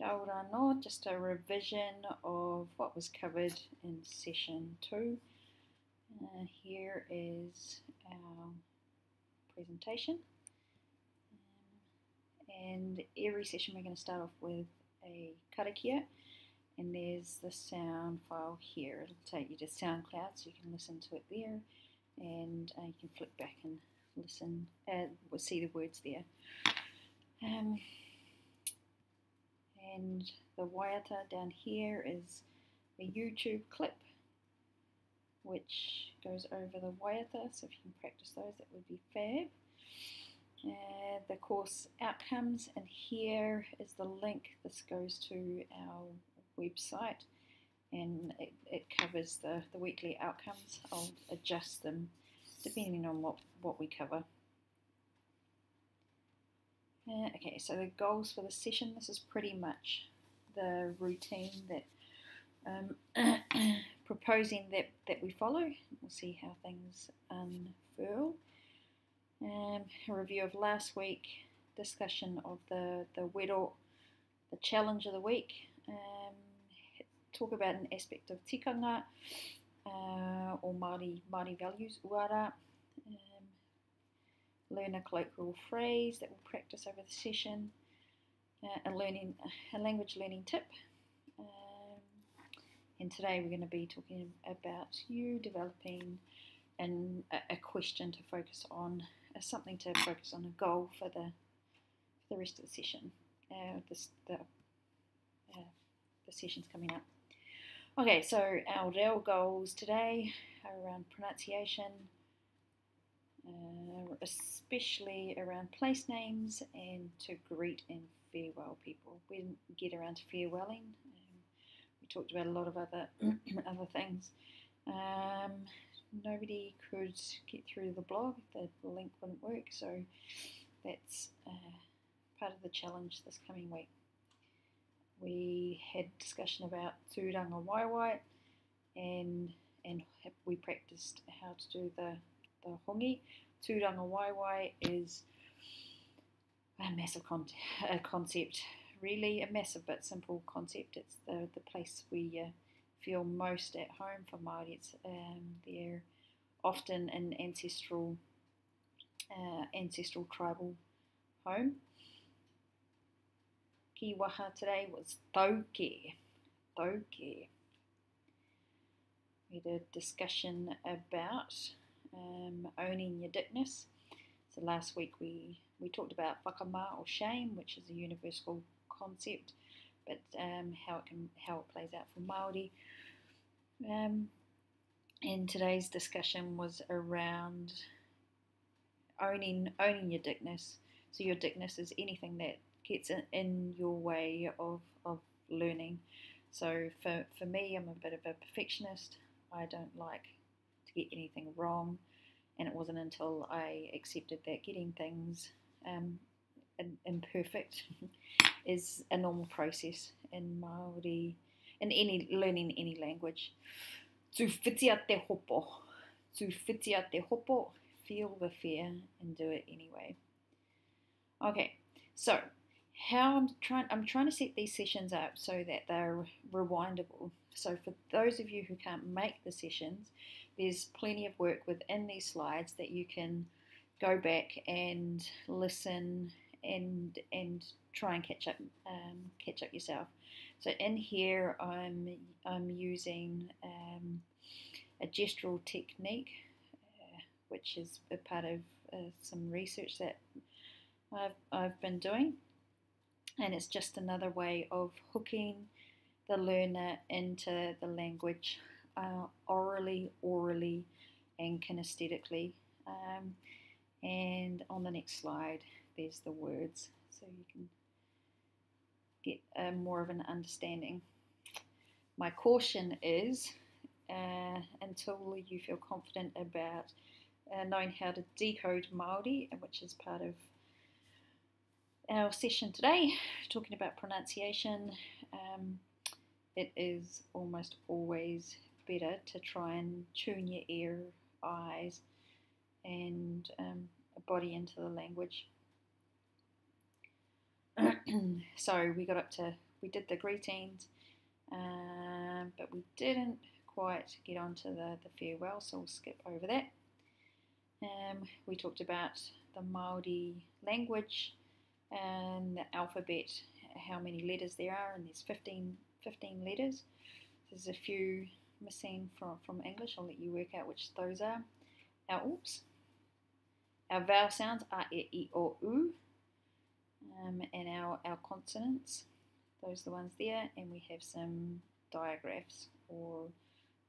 Kia ora no, just a revision of what was covered in session 2. Here is our presentation. And every session we're going to start off with a karakia, and there's the sound file here. It'll take you to SoundCloud so you can listen to it there, and you can flip back and listen, we'll see the words there. And the waiata down here is a YouTube clip which goes over the waiata, so if you can practice those that would be fab. The course outcomes, and here is the link. This goes to our website and it covers the weekly outcomes. I'll adjust them depending on what we cover. Okay, so the goals for the session, this is pretty much the routine that proposing that we follow. We'll see how things unfurl. A review of last week, discussion of the wero, the challenge of the week, talk about an aspect of tikanga or Māori values, uara, learn a colloquial phrase that we'll practice over the session, a language learning tip, and today we're going to be talking about you developing a question to focus on, something to focus on, a goal for the rest of the session. The session's coming up. Okay, so our real goals today are around pronunciation, especially around place names, and to greet and farewell people. We didn't get around to farewelling. We talked about a lot of other things. Nobody could get through the blog. The link wouldn't work, so that's part of the challenge this coming week. We had discussion about tūranga waiwai, and we practiced how to do the hongi. Tūranga waiwai is a massive concept, really a massive but simple concept. It's the place we feel most at home for Māori. It's they're often an ancestral tribal home. Ki waha today was tauke. We had a discussion about owning your dickness. So last week we talked about whakama or shame, which is a universal concept, but how it plays out for Māori. And today's discussion was around owning your dickness. So your dickness is anything that gets in your way of learning. So for me, I'm a bit of a perfectionist. I don't like to get anything wrong, and it wasn't until I accepted that getting things imperfect is a normal process in Māori, in learning any language. Tu whitia te hopo. Tu whitia te hopo. Feel the fear and do it anyway. Okay, so I'm trying to set these sessions up so that they're rewindable. So for those of you who can't make the sessions, there's plenty of work within these slides that you can go back and listen and try and catch up yourself. So in here I'm using a gestural technique, which is a part of some research that I've been doing, and it's just another way of hooking the learner into the language orally and kinesthetically. And on the next slide there's the words, so you can get more of an understanding. My caution is until you feel confident about knowing how to decode Māori, which is part of our session today, talking about pronunciation, it is almost always better to try and tune your ear, eyes, and body into the language. So we got up to we did the greetings, but we didn't quite get onto the farewell, so we'll skip over that. We talked about the Māori language and the alphabet, how many letters there are, and there's 15 letters. There's a few missing from English. I'll let you work out which those are. Our vowel sounds are e, I, o, u, and our consonants, those are the ones there, and we have some digraphs or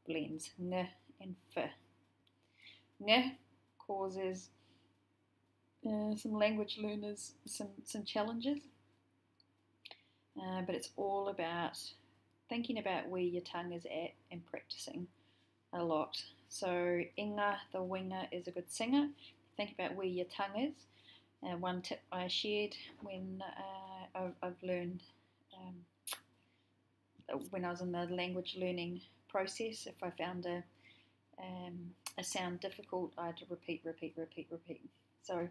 blends, ng and f. Ng causes some language learners some challenges, but it's all about thinking about where your tongue is at and practicing a lot. So Nga, the winger, is a good singer. Think about where your tongue is. One tip I shared when I've learned, when I was in the language learning process, if I found a sound difficult, I had to repeat. So I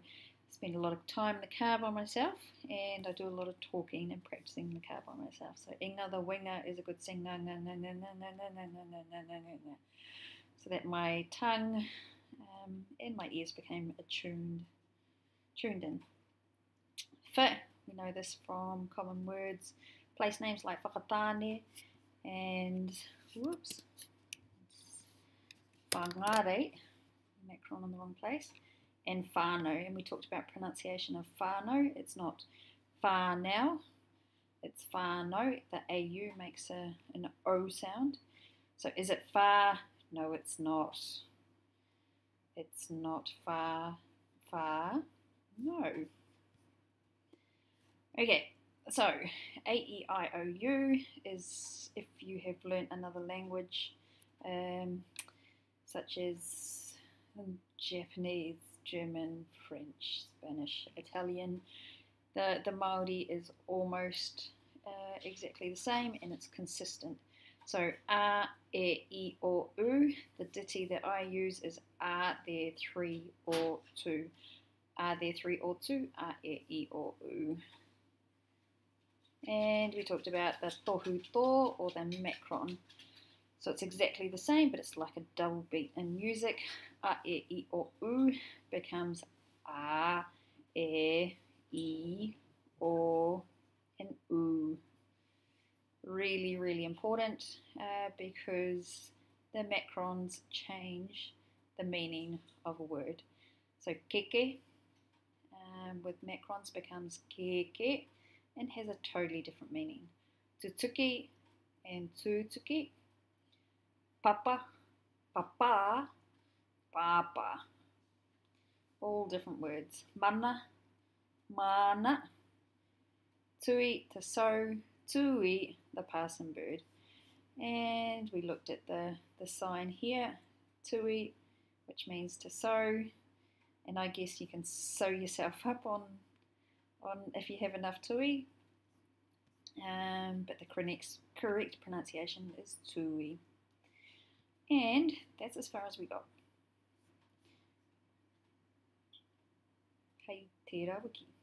spend a lot of time in the car by myself, and I do a lot of talking and practicing in the car by myself. So Nga, the winger, is a good singer. So that my tongue and my ears became tuned in. F, we know this from common words, place names like whakatane and whangare, macron in the wrong place, and whānau. And we talked about pronunciation of whānau. It's not whānau, it's whānau. The AU makes an O sound. So is it whā? No, it's not. It's not far. No. Okay, so A-E-I-O-U is if you have learnt another language, such as Japanese, German, French, Spanish, Italian. The Māori is almost exactly the same, and it's consistent. So A, E, I, O, U. The ditty that I use is are there three or two. Are there three or two? A, E, I, O, U. And we talked about the tohu to or the macron. So it's exactly the same, but it's like a double beat in music. A, E, I, O, U becomes A, E, I, O, and U. Really, really important because the macrons change the meaning of a word. So keke with macrons becomes keke and has a totally different meaning. Tutuki and tutuki. Papa, papa, papa. All different words. Mana, mana. Tui, to sow, tui, the passing bird. And we looked at the sign here, tui, which means to sow. And I guess you can sew yourself up on if you have enough tui. But the correct pronunciation is tui. And that's as far as we got. Kei te rawiki.